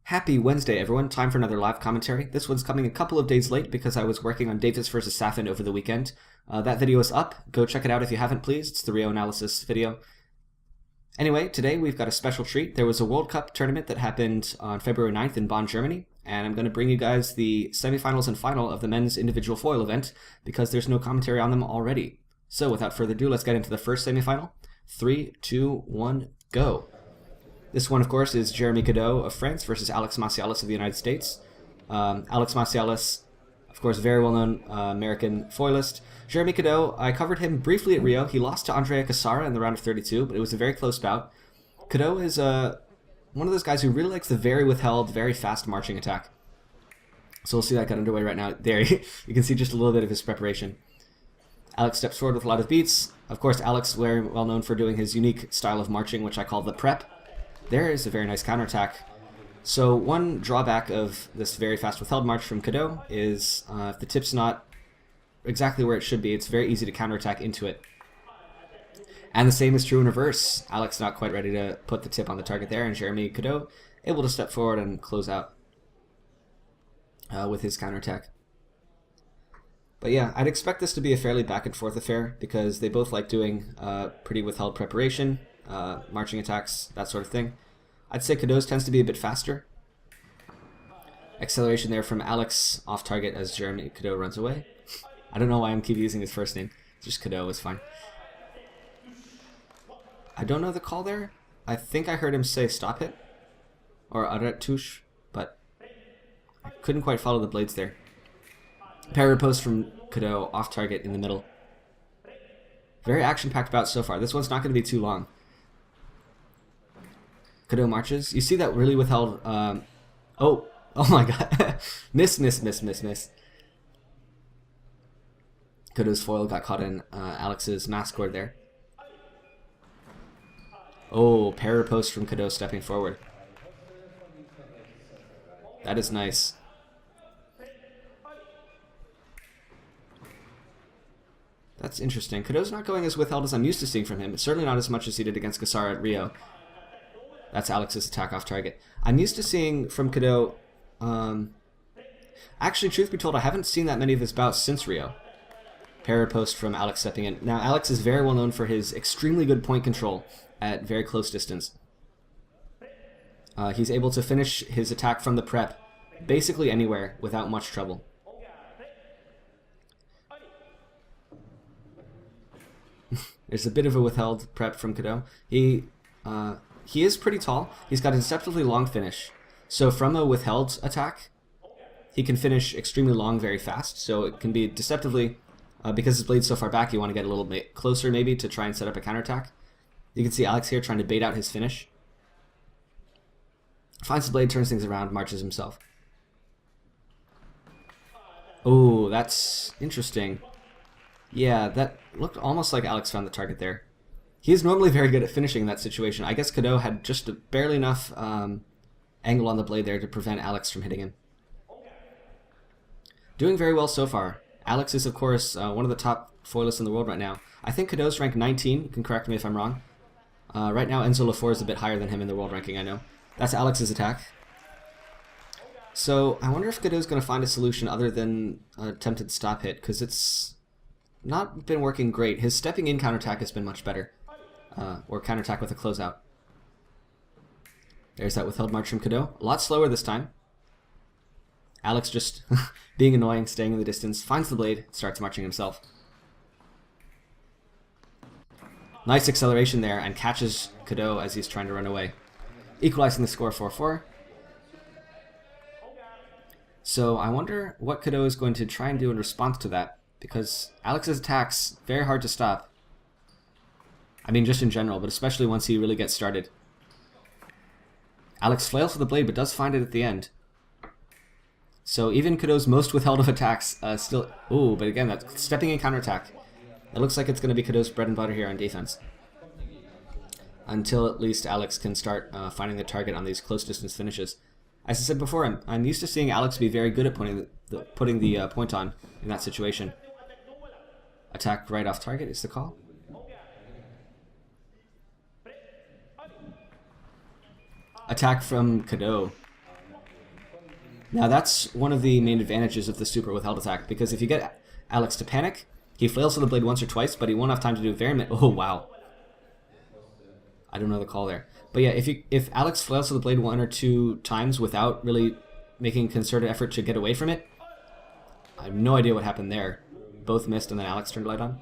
Happy Wednesday, everyone. Time for another live commentary. This one's coming a couple of days late because I was working on Davis versus Safin over the weekend. That video is up. Go check it out if you haven't, please. It's the Rio analysis video. Anyway, today we've got a special treat. There was a World Cup tournament that happened on February 9th in Bonn, Germany, and I'm going to bring you guys the semifinals and final of the men's individual foil event because there's no commentary on them already. So without further ado, let's get into the first semifinal. 3, 2, 1, go. This one, of course, is Jeremy Cadot of France versus Alex Massialas of the United States. Alex Massialas, of course, very well-known American foilist. Jeremy Cadot, I covered him briefly at Rio. He lost to Andrea Cassara in the round of 32, but it was a very close bout. Cadot is one of those guys who really likes the very withheld, very fast marching attack. So we'll see that get underway right now. There, you can see just a little bit of his preparation. Alex steps forward with a lot of beats. Of course, Alex, very well known for doing his unique style of marching, which I call the prep. There is a very nice counterattack. So one drawback of this very fast withheld march from Cadot is if the tip's not exactly where it should be, it's very easy to counterattack into it. And the same is true in reverse. Alex not quite ready to put the tip on the target there, and Jeremy Cadot able to step forward and close out with his counterattack. But yeah, I'd expect this to be a fairly back and forth affair because they both like doing pretty withheld preparation, marching attacks, that sort of thing. I'd say Cadot's tends to be a bit faster. Acceleration there from Alex off target as Jeremy Cadot runs away. I don't know why I'm keep using his first name. Just Cadot is fine. I don't know the call there. I think I heard him say stop hit or arrêt touche, but I couldn't quite follow the blades there. Parry post from Cadot off target in the middle. Very action-packed bout so far. This one's not going to be too long. Cadot marches. You see that really withheld... oh my god. Miss. Cadot's foil got caught in Alex's mask cord there. Oh, parry post from Cadot stepping forward. That is nice. That's interesting. Cadot's not going as withheld as I'm used to seeing from him. It's certainly not as much as he did against Cassara at Rio. That's Alex's attack off target. I'm used to seeing from Cadot... actually, truth be told, I haven't seen that many of his bouts since Rio. Parry post from Alex stepping in. Now, Alex is very well known for his extremely good point control at very close distance. He's able to finish his attack from the prep basically anywhere without much trouble. There's a bit of a withheld prep from Cadot. He is pretty tall. He's got a deceptively long finish. So from a withheld attack, he can finish extremely long very fast. So it can be deceptively, because his blade's so far back, you want to get a little bit closer maybe to try and set up a counterattack. You can see Alex here trying to bait out his finish. Finds the blade, turns things around, marches himself. Oh, that's interesting. Yeah, that looked almost like Alex found the target there. He's normally very good at finishing in that situation. I guess Cadot had just barely enough angle on the blade there to prevent Alex from hitting him. Doing very well so far. Alex is, of course, one of the top foilists in the world right now. I think Cadot's ranked 19. You can correct me if I'm wrong. Right now, Enzo Lafort is a bit higher than him in the world ranking, I know. That's Alex's attack. So I wonder if Cadot's going to find a solution other than attempted stop hit, because it's not been working great. His stepping in counterattack has been much better. Or counterattack with a closeout. There's that withheld march from Cadot. A lot slower this time. Alex just being annoying, staying in the distance, finds the blade, starts marching himself. Nice acceleration there and catches Cadot as he's trying to run away. Equalizing the score 4-4. So I wonder what Cadot is going to try and do in response to that, because Alex's attack's very hard to stop. I mean, just in general, but especially once he really gets started. Alex flails with the blade, but does find it at the end. So even Cadot's most withheld of attacks still... Ooh, but again, that stepping in counterattack. It looks like it's going to be Cadot's bread and butter here on defense. Until at least Alex can start finding the target on these close distance finishes. As I said before, I'm used to seeing Alex be very good at putting the point on in that situation. Attack right off target is the call. Attack from Cadot. Now that's one of the main advantages of the super withheld attack, because if you get Alex to panic, he flails to the blade once or twice, but he won't have time to do very many. Oh wow, I don't know the call there. But yeah, if Alex flails to the blade 1 or 2 times without really making a concerted effort to get away from it, I have no idea what happened there. Both missed and then Alex turned the light on.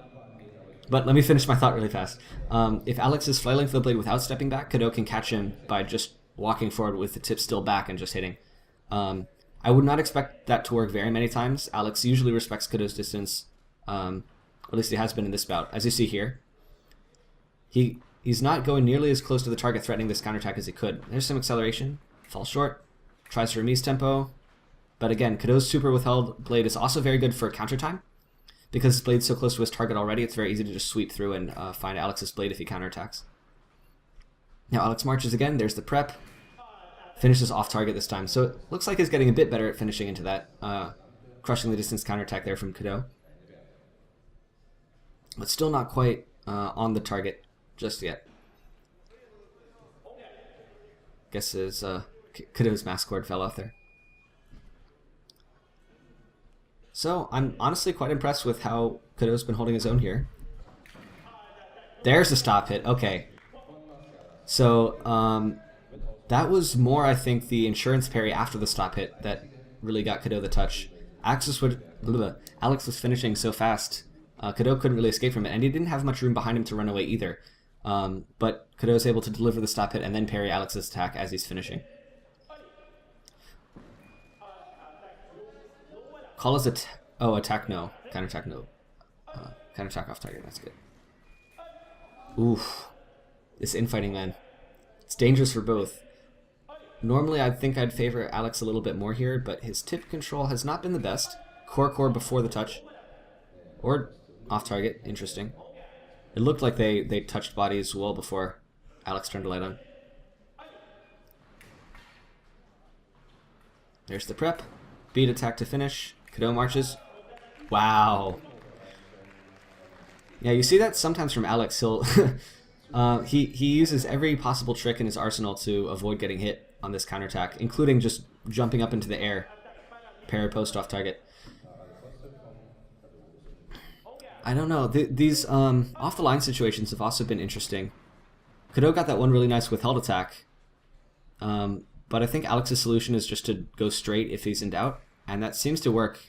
But let me finish my thought really fast. If Alex is flailing for the blade without stepping back, Cadot can catch him by just walking forward with the tip still back and just hitting. I would not expect that to work very many times. Alex usually respects Cadot's distance, at least he has been in this bout. As you see here, he's not going nearly as close to the target threatening this counterattack as he could. There's some acceleration, falls short, tries to remise tempo, but again, Cadot's super withheld blade is also very good for counter time. Because his blade's so close to his target already, it's very easy to just sweep through and find Alex's blade if he counterattacks. Now Alex marches again, there's the prep. Finishes off target this time, so it looks like he's getting a bit better at finishing into that, crushing the distance counterattack there from Cadot. But still not quite on the target just yet. Guess his Cadot's mask cord fell off there. So I'm honestly quite impressed with how Cadot's been holding his own here. There's the stop hit. Okay. So that was more, I think, the insurance parry after the stop hit that really got Cadot the touch. Alex was finishing so fast, Cadot couldn't really escape from it, and he didn't have much room behind him to run away either. But Cadot was able to deliver the stop hit and then parry Alex's attack as he's finishing. Call is attack no. Counterattack no. Counterattack off target, that's good. Oof. This infighting, man. It's dangerous for both. Normally I think I'd favor Alex a little bit more here, but his tip control has not been the best. Core before the touch. Or off target, interesting. It looked like they touched bodies well before Alex turned the light on. There's the prep. Beat attack to finish. Cadot marches. Wow. Yeah, you see that sometimes from Alex. He'll he uses every possible trick in his arsenal to avoid getting hit on this counterattack, including just jumping up into the air. Parry post off target. I don't know. These off the line situations have also been interesting. Cadot got that one really nice withheld attack. But I think Alex's solution is just to go straight if he's in doubt. And that seems to work.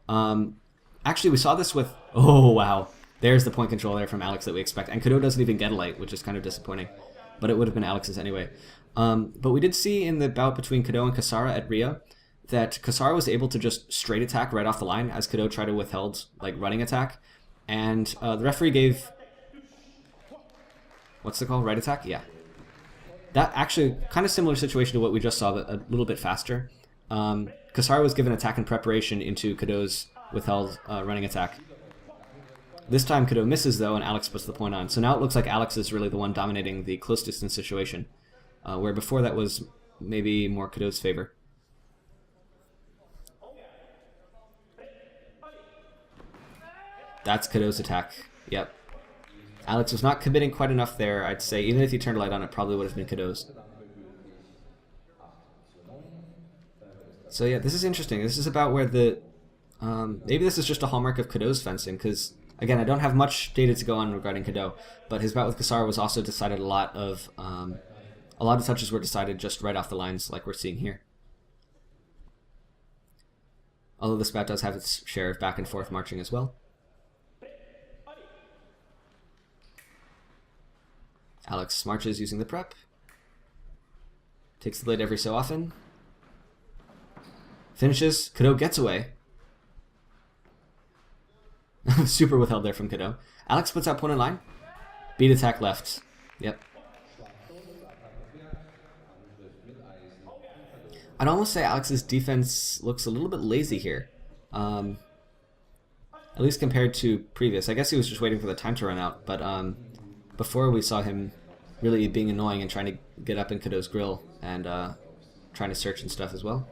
Actually, we saw this with... Oh, wow. There's the point control there from Alex that we expect. And Cadot doesn't even get a light, which is kind of disappointing. But it would have been Alex's anyway. But we did see in the bout between Cadot and Kasara at Rio that Kasara was able to just straight attack right off the line as Cadot tried to withheld, like, running attack. And the referee gave... What's the call? Right attack? Yeah. That actually, kind of similar situation to what we just saw, but a little bit faster. Kasara was given attack and preparation into Cadot's withheld running attack. This time Cadot misses though, and Alex puts the point on. So now it looks like Alex is really the one dominating the close distance situation, where before that was maybe more Cadot's favor. That's Cadot's attack. Yep. Alex was not committing quite enough there, I'd say. Even if he turned a light on, it probably would have been Cadot's. So yeah, this is interesting. This is about where the... maybe this is just a hallmark of Cadot's fencing, because, again, I don't have much data to go on regarding Cadot, but his bout with Kasara was also decided a lot of touches were decided just right off the lines, like we're seeing here. Although this bout does have its share of back and forth marching as well. Alex marches using the prep. Takes the blade every so often. Finishes. Cadot gets away. Super withheld there from Cadot. Alex puts out point in line. Beat attack left. Yep. I'd almost say Alex's defense looks a little bit lazy here. At least compared to previous. I guess he was just waiting for the time to run out, but before we saw him really being annoying and trying to get up in Cadot's grill and trying to search and stuff as well.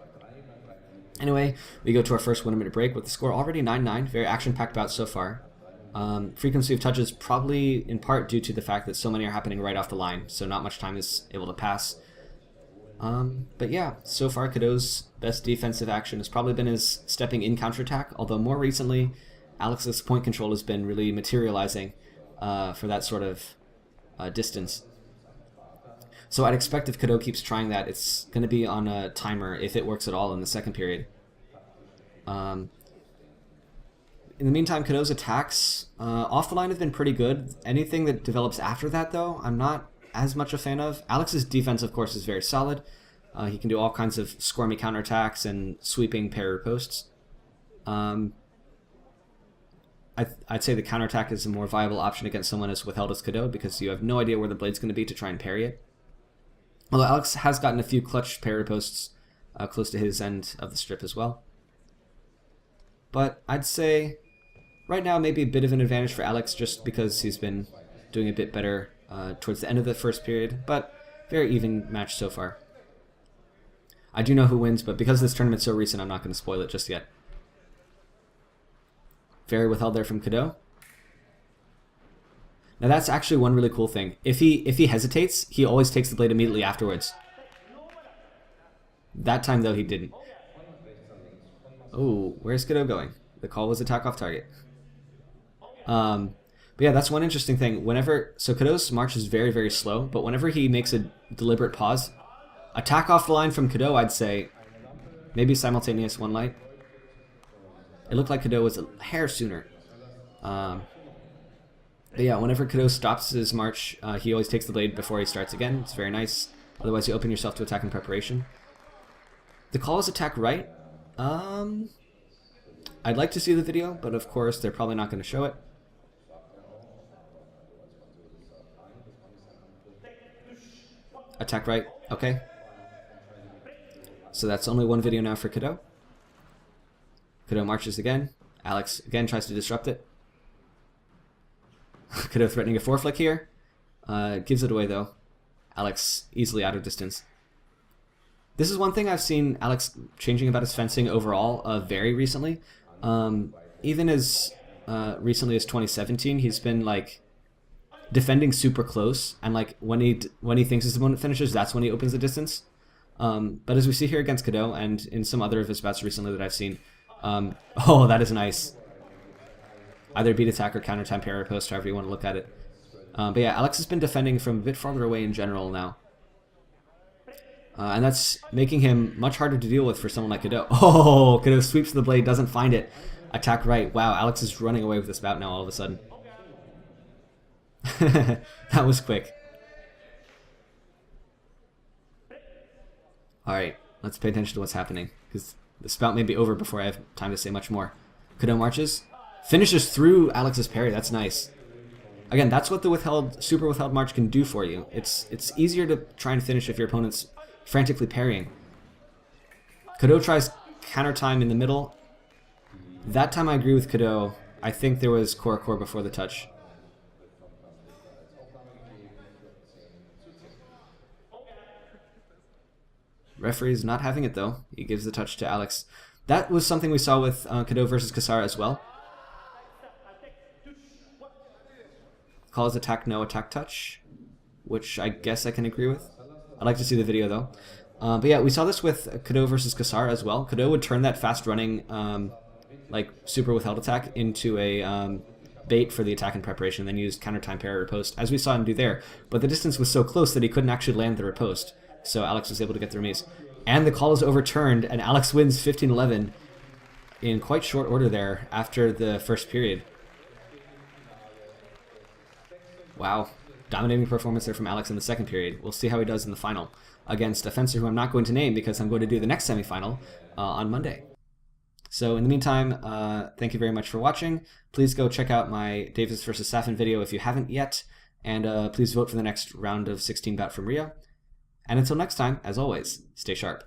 Anyway, we go to our first 1 minute break with the score already 9-9. Very action-packed bout so far. Frequency of touches probably in part due to the fact that so many are happening right off the line, so not much time is able to pass. But yeah, so far Cadot's best defensive action has probably been his stepping in counterattack, although more recently Alex's point control has been really materializing for that sort of distance. So I'd expect if Cadot keeps trying that, it's going to be on a timer if it works at all in the second period. In the meantime, Cadot's attacks off the line have been pretty good. Anything that develops after that, though, I'm not as much a fan of. Alex's defense, of course, is very solid. He can do all kinds of squirmy counterattacks and sweeping parry posts. I'd say the counterattack is a more viable option against someone as withheld as Cadot because you have no idea where the blade's going to be to try and parry it. Although Alex has gotten a few clutch parry posts close to his end of the strip as well. But I'd say right now maybe a bit of an advantage for Alex just because he's been doing a bit better towards the end of the first period, but very even match so far. I do know who wins, but because this tournament's so recent, I'm not going to spoil it just yet. Very withheld there from Cadot. Now that's actually one really cool thing. If he hesitates, he always takes the blade immediately afterwards. That time though he didn't. Oh, where's Cadot going? The call was attack off target. But yeah, that's one interesting thing. So Cadot's march is very, very slow, but whenever he makes a deliberate pause, attack off the line from Cadot, I'd say, maybe simultaneous one light. It looked like Cadot was a hair sooner. But yeah, whenever Cadot stops his march, he always takes the blade before he starts again. It's very nice. Otherwise, you open yourself to attack in preparation. The call is attack right. I'd like to see the video, but of course, they're probably not going to show it. Attack right, okay. So that's only one video now for Cadot. Cadot marches again. Alex again tries to disrupt it. Cadot threatening a foreflick here. Gives it away though. Alex easily out of distance. This is one thing I've seen Alex changing about his fencing overall very recently. Even as recently as 2017, he's been like defending super close, and like when he thinks his opponent finishes, that's when he opens the distance. But as we see here against Cadot and in some other of his bouts recently that I've seen, oh, that is nice. Either beat attack or counter time parry post, however you want to look at it. But yeah, Alex has been defending from a bit farther away in general now. And that's making him much harder to deal with for someone like Cadot. Oh, Cadot sweeps the blade, doesn't find it. Attack right. Wow, Alex is running away with this bout now all of a sudden. That was quick. Alright, let's pay attention to what's happening, because this bout may be over before I have time to say much more. Cadot marches. Finishes through Alex's parry. That's nice. Again, that's what the super withheld march can do for you. It's easier to try and finish if your opponent's frantically parrying. Cadot tries counter time in the middle. That time I agree with Cadot. I think there was core before the touch. Referee's not having it though. He gives the touch to Alex. That was something we saw with Cadot versus Kasara as well. Calls attack no attack touch, which I guess I can agree with. I'd like to see the video though. But yeah, we saw this with Cadot versus Kasara as well. Cadot would turn that fast running like super withheld attack into a bait for the attack in preparation, then used counter time parry riposte, as we saw him do there. But the distance was so close that he couldn't actually land the riposte. So Alex was able to get the remise. And the call is overturned, and Alex wins 15-11 in quite short order there after the first period. Wow. Dominating performance there from Alex in the second period. We'll see how he does in the final against a fencer who I'm not going to name because I'm going to do the next semifinal on Monday. So in the meantime, thank you very much for watching. Please go check out my Davis vs. Safin video if you haven't yet. And please vote for the next round of 16 bout from Rio. And until next time, as always, stay sharp.